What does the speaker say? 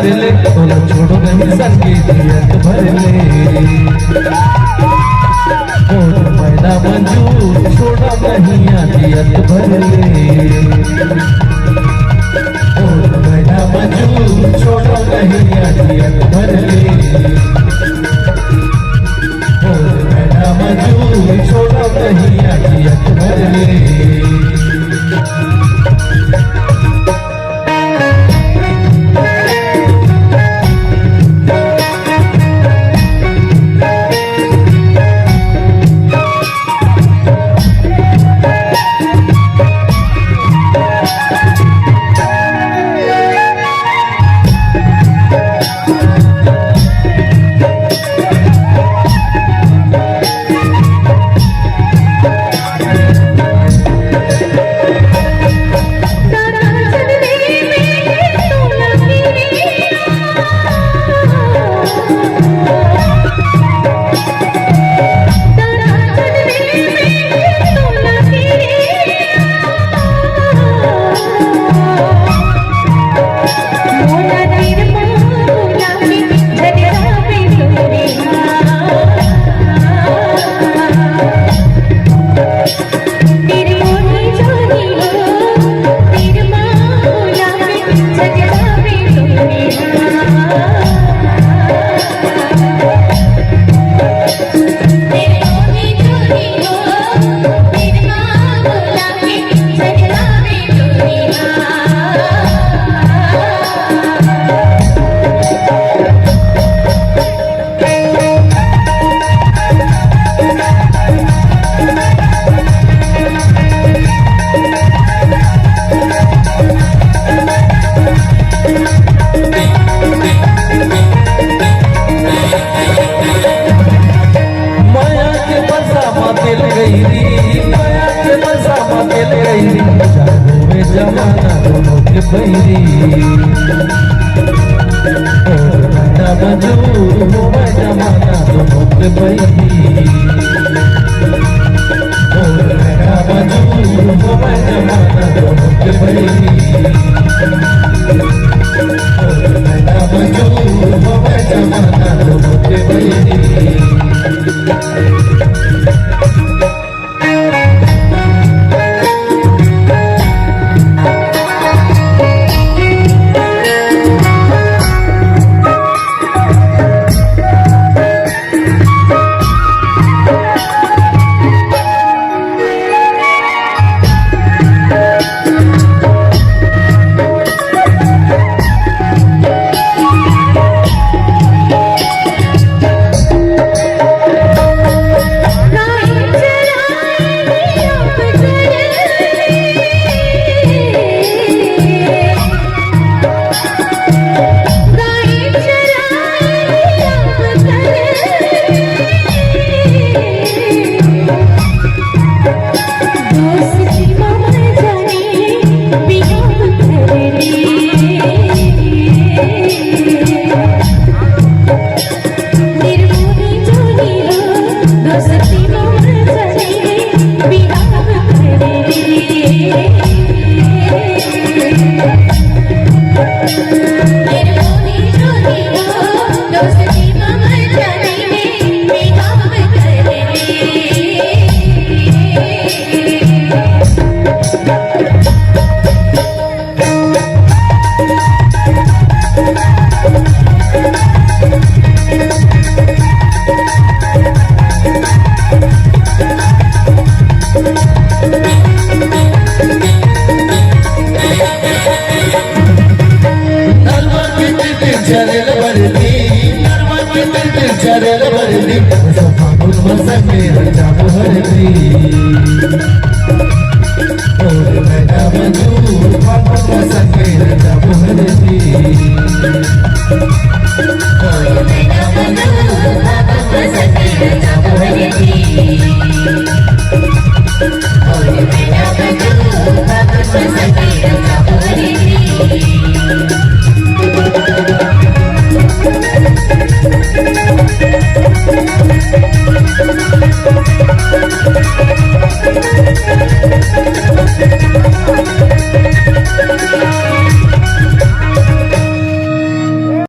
भर ले, तोला छोड़ो नहीं संगीत भर ले। और मैना मंजूर छोड़ो नहीं आदियत भर ले। और मैना मंजूर छोड़ो नहीं आदियत भर ले। और मैना मंजूर छोड़ो नहीं आदियत भर ले। जमाना दोनों के बैरी और मैना मंजूर हो मैं जमाना दोनों के बैरी और मैना मंजूर हो मैं जमाना दोनों के बैरी और मैना मंजूर हो मैं जमाना दोनों के बैरी। चरल बरदी फागुन मसके जाबो हरदी और मैना मंजूर फागुन मसके जाबो हरदी और मैना मंजूर फागुन मसके जाबो हरदी और मैना